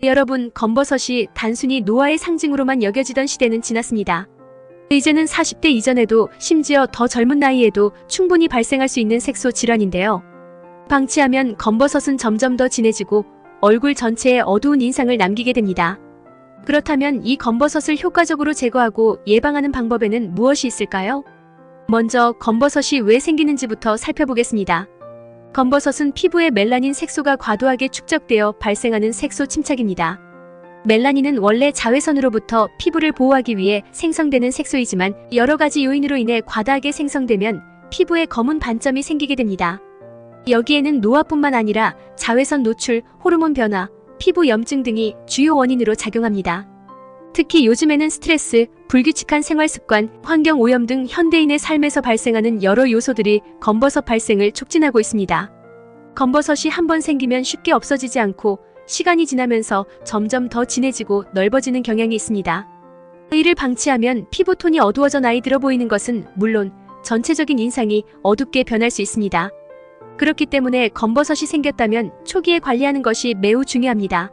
여러분, 검버섯이 단순히 노화의 상징으로만 여겨지던 시대는 지났습니다. 이제는 40대 이전에도 심지어 더 젊은 나이에도 충분히 발생할 수 있는 색소 질환인데요. 방치하면 검버섯은 점점 더 진해지고 얼굴 전체에 어두운 인상을 남기게 됩니다. 그렇다면 이 검버섯을 효과적으로 제거하고 예방하는 방법에는 무엇이 있을까요? 먼저 검버섯이 왜 생기는지부터 살펴보겠습니다. 검버섯은 피부에 멜라닌 색소가 과도하게 축적되어 발생하는 색소 침착입니다. 멜라닌은 원래 자외선으로부터 피부를 보호하기 위해 생성되는 색소이지만 여러 가지 요인으로 인해 과다하게 생성되면 피부에 검은 반점이 생기게 됩니다. 여기에는 노화뿐만 아니라 자외선 노출, 호르몬 변화, 피부 염증 등이 주요 원인으로 작용합니다. 특히 요즘에는 스트레스, 불규칙한 생활습관, 환경오염 등 현대인의 삶에서 발생하는 여러 요소들이 검버섯 발생을 촉진하고 있습니다. 검버섯이 한번 생기면 쉽게 없어지지 않고 시간이 지나면서 점점 더 진해지고 넓어지는 경향이 있습니다. 이를 방치하면 피부톤이 어두워져 나이 들어 보이는 것은 물론 전체적인 인상이 어둡게 변할 수 있습니다. 그렇기 때문에 검버섯이 생겼다면 초기에 관리하는 것이 매우 중요합니다.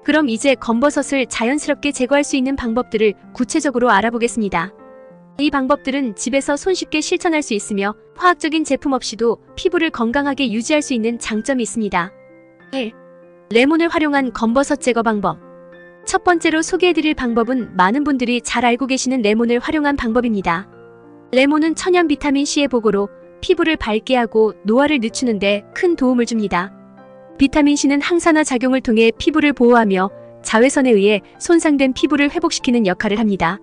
그럼 이제 검버섯을 자연스럽게 제거할 수 있는 방법들을 구체적으로 알아보겠습니다. 이 방법들은 집에서 손쉽게 실천할 수 있으며 화학적인 제품 없이도 피부를 건강하게 유지할 수 있는 장점이 있습니다. 1. 레몬을 활용한 검버섯 제거 방법. 첫 번째로 소개해드릴 방법은 많은 분들이 잘 알고 계시는 레몬을 활용한 방법입니다. 레몬은 천연 비타민C의 보고로 피부를 밝게 하고 노화를 늦추는 데 큰 도움을 줍니다. 비타민C는 항산화 작용을 통해 피부를 보호하며 자외선에 의해 손상된 피부를 회복시키는 역할을 합니다.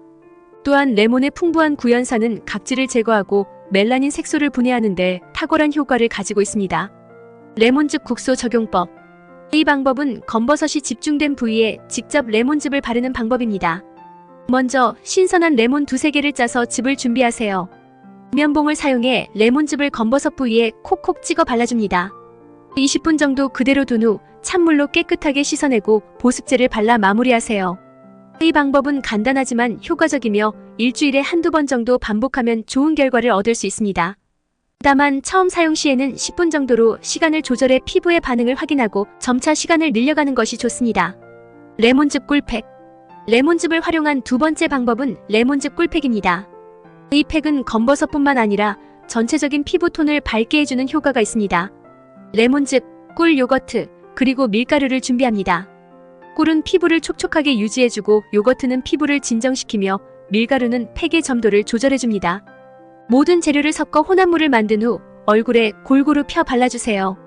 또한 레몬의 풍부한 구연산은 각질을 제거하고 멜라닌 색소를 분해하는 데 탁월한 효과를 가지고 있습니다. 레몬즙 국소 적용법. 이 방법은 검버섯이 집중된 부위에 직접 레몬즙을 바르는 방법입니다. 먼저 신선한 레몬 두세 개를 짜서 즙을 준비하세요. 면봉을 사용해 레몬즙을 검버섯 부위에 콕콕 찍어 발라줍니다. 20분 정도 그대로 둔 후 찬물로 깨끗하게 씻어내고 보습제를 발라 마무리하세요. 이 방법은 간단하지만 효과적이며 일주일에 한두 번 정도 반복하면 좋은 결과를 얻을 수 있습니다. 다만 처음 사용 시에는 10분 정도로 시간을 조절해 피부의 반응을 확인하고 점차 시간을 늘려가는 것이 좋습니다. 레몬즙 꿀팩. 레몬즙을 활용한 두 번째 방법은 레몬즙 꿀팩입니다. 이 팩은 검버섯뿐만 아니라 전체적인 피부톤을 밝게 해주는 효과가 있습니다. 레몬즙, 꿀, 요거트, 그리고 밀가루를 준비합니다. 꿀은 피부를 촉촉하게 유지해주고 요거트는 피부를 진정시키며 밀가루는 팩의 점도를 조절해줍니다. 모든 재료를 섞어 혼합물을 만든 후 얼굴에 골고루 펴 발라주세요.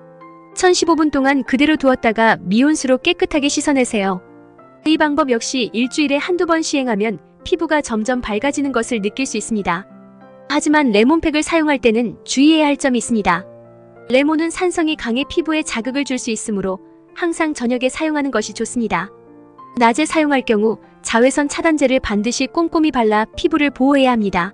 1015분 동안 그대로 두었다가 미온수로 깨끗하게 씻어내세요. 이 방법 역시 일주일에 한두 번 시행하면 피부가 점점 밝아지는 것을 느낄 수 있습니다. 하지만 레몬팩을 사용할 때는 주의해야 할 점이 있습니다. 레몬은 산성이 강해 피부에 자극을 줄 수 있으므로 항상 저녁에 사용하는 것이 좋습니다. 낮에 사용할 경우 자외선 차단제를 반드시 꼼꼼히 발라 피부를 보호해야 합니다.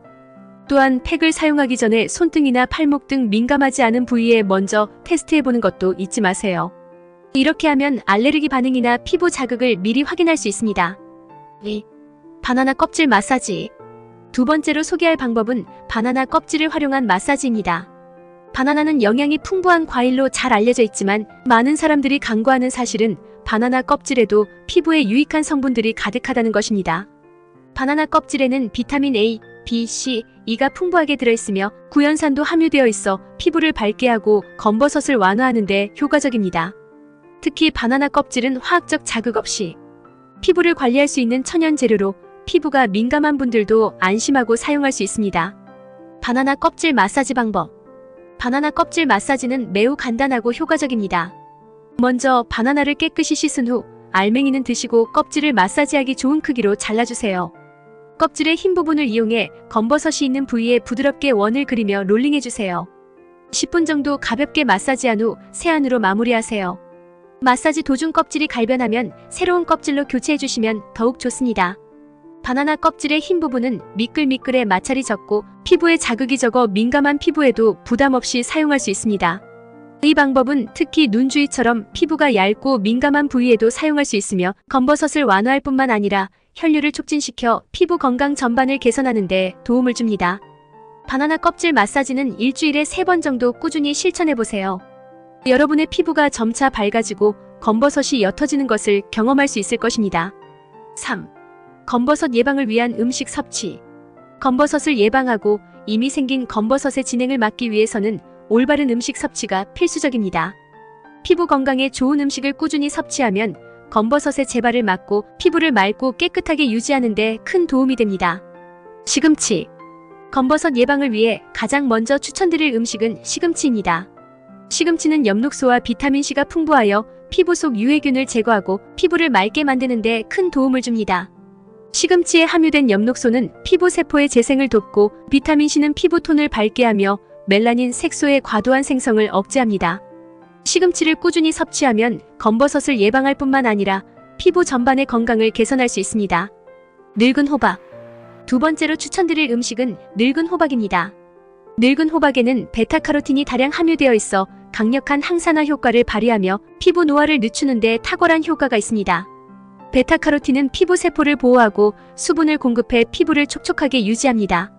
또한 팩을 사용하기 전에 손등이나 팔목 등 민감하지 않은 부위에 먼저 테스트해보는 것도 잊지 마세요. 이렇게 하면 알레르기 반응이나 피부 자극을 미리 확인할 수 있습니다. 2. 바나나 껍질 마사지. 두 번째로 소개할 방법은 바나나 껍질을 활용한 마사지입니다. 바나나는 영양이 풍부한 과일로 잘 알려져 있지만 많은 사람들이 간과하는 사실은 바나나 껍질에도 피부에 유익한 성분들이 가득하다는 것입니다. 바나나 껍질에는 비타민 A, B, C, E가 풍부하게 들어있으며 구연산도 함유되어 있어 피부를 밝게 하고 검버섯을 완화하는 데 효과적입니다. 특히 바나나 껍질은 화학적 자극 없이 피부를 관리할 수 있는 천연 재료로 피부가 민감한 분들도 안심하고 사용할 수 있습니다. 바나나 껍질 마사지 방법. 바나나 껍질 마사지는 매우 간단하고 효과적입니다. 먼저 바나나를 깨끗이 씻은 후 알맹이는 드시고 껍질을 마사지하기 좋은 크기로 잘라주세요. 껍질의 흰 부분을 이용해 검버섯이 있는 부위에 부드럽게 원을 그리며 롤링해주세요. 10분 정도 가볍게 마사지한 후 세안으로 마무리하세요. 마사지 도중 껍질이 갈변하면 새로운 껍질로 교체해주시면 더욱 좋습니다. 바나나 껍질의 흰 부분은 미끌미끌해 마찰이 적고 피부에 자극이 적어 민감한 피부에도 부담 없이 사용할 수 있습니다. 이 방법은 특히 눈 주위처럼 피부가 얇고 민감한 부위에도 사용할 수 있으며 검버섯을 완화할 뿐만 아니라 혈류를 촉진시켜 피부 건강 전반을 개선하는 데 도움을 줍니다. 바나나 껍질 마사지는 일주일에 3번 정도 꾸준히 실천해보세요. 여러분의 피부가 점차 밝아지고 검버섯이 옅어지는 것을 경험할 수 있을 것입니다. 3. 검버섯 예방을 위한 음식 섭취. 검버섯을 예방하고 이미 생긴 검버섯의 진행을 막기 위해서는 올바른 음식 섭취가 필수적입니다. 피부 건강에 좋은 음식을 꾸준히 섭취하면 검버섯의 재발을 막고 피부를 맑고 깨끗하게 유지하는 데 큰 도움이 됩니다. 시금치. 검버섯 예방을 위해 가장 먼저 추천드릴 음식은 시금치입니다. 시금치는 엽록소와 비타민C가 풍부하여 피부 속 유해균을 제거하고 피부를 맑게 만드는 데 큰 도움을 줍니다. 시금치에 함유된 엽록소는 피부 세포의 재생을 돕고 비타민C는 피부 톤을 밝게 하며 멜라닌 색소의 과도한 생성을 억제합니다. 시금치를 꾸준히 섭취하면 검버섯을 예방할 뿐만 아니라 피부 전반의 건강을 개선할 수 있습니다. 늙은 호박. 두 번째로 추천드릴 음식은 늙은 호박입니다. 늙은 호박에는 베타카로틴이 다량 함유되어 있어 강력한 항산화 효과를 발휘하며 피부 노화를 늦추는 데 탁월한 효과가 있습니다. 베타카로틴은 피부 세포를 보호하고 수분을 공급해 피부를 촉촉하게 유지합니다.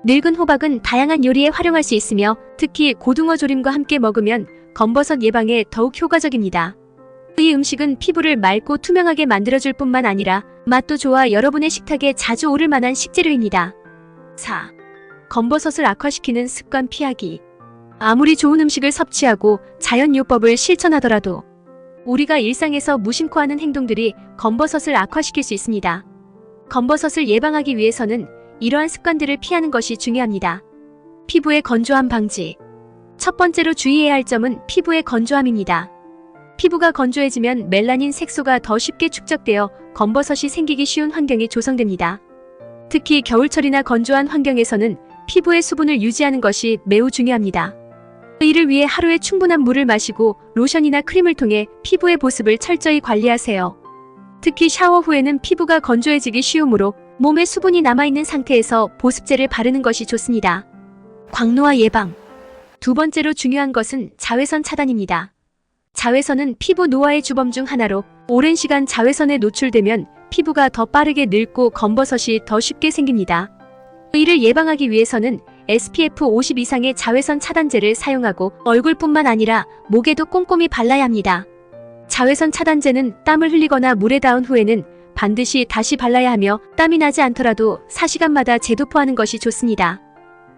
늙은 호박은 다양한 요리에 활용할 수 있으며 특히 고등어 조림과 함께 먹으면 검버섯 예방에 더욱 효과적입니다. 이 음식은 피부를 맑고 투명하게 만들어줄 뿐만 아니라 맛도 좋아 여러분의 식탁에 자주 오를 만한 식재료입니다. 4. 검버섯을 악화시키는 습관 피하기. 아무리 좋은 음식을 섭취하고 자연요법을 실천하더라도 우리가 일상에서 무심코 하는 행동들이 검버섯을 악화시킬 수 있습니다. 검버섯을 예방하기 위해서는 이러한 습관들을 피하는 것이 중요합니다. 피부의 건조함 방지. 첫 번째로 주의해야 할 점은 피부의 건조함입니다. 피부가 건조해지면 멜라닌 색소가 더 쉽게 축적되어 검버섯이 생기기 쉬운 환경이 조성됩니다. 특히 겨울철이나 건조한 환경에서는 피부의 수분을 유지하는 것이 매우 중요합니다. 이를 위해 하루에 충분한 물을 마시고 로션이나 크림을 통해 피부의 보습을 철저히 관리하세요. 특히 샤워 후에는 피부가 건조해지기 쉬우므로 몸에 수분이 남아있는 상태에서 보습제를 바르는 것이 좋습니다. 광노화 예방. 두 번째로 중요한 것은 자외선 차단입니다. 자외선은 피부 노화의 주범 중 하나로 오랜 시간 자외선에 노출되면 피부가 더 빠르게 늙고 검버섯이 더 쉽게 생깁니다. 이를 예방하기 위해서는 SPF 50 이상의 자외선 차단제를 사용하고 얼굴뿐만 아니라 목에도 꼼꼼히 발라야 합니다. 자외선 차단제는 땀을 흘리거나 물에 닿은 후에는 반드시 다시 발라야 하며 땀이 나지 않더라도 4시간마다 재도포하는 것이 좋습니다.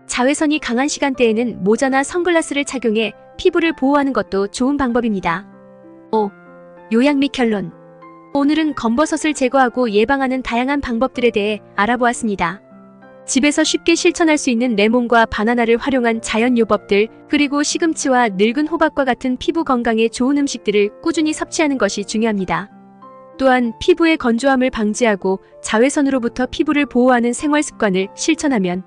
자외선이 강한 시간대에는 모자나 선글라스를 착용해 피부를 보호하는 것도 좋은 방법입니다. 5. 요약 및 결론. 오늘은 검버섯을 제거하고 예방하는 다양한 방법들에 대해 알아보았습니다. 집에서 쉽게 실천할 수 있는 레몬과 바나나를 활용한 자연요법들, 그리고 시금치와 늙은 호박과 같은 피부 건강에 좋은 음식들을 꾸준히 섭취하는 것이 중요합니다. 또한 피부의 건조함을 방지하고 자외선으로부터 피부를 보호하는 생활 습관을 실천하면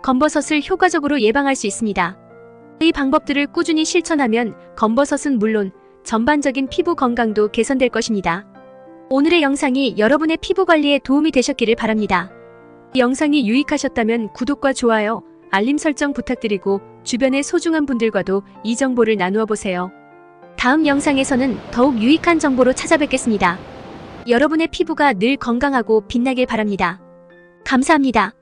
검버섯을 효과적으로 예방할 수 있습니다. 이 방법들을 꾸준히 실천하면 검버섯은 물론 전반적인 피부 건강도 개선될 것입니다. 오늘의 영상이 여러분의 피부 관리에 도움이 되셨기를 바랍니다. 이 영상이 유익하셨다면 구독과 좋아요, 알림 설정 부탁드리고 주변의 소중한 분들과도 이 정보를 나누어 보세요. 다음 영상에서는 더욱 유익한 정보로 찾아뵙겠습니다. 여러분의 피부가 늘 건강하고 빛나길 바랍니다. 감사합니다.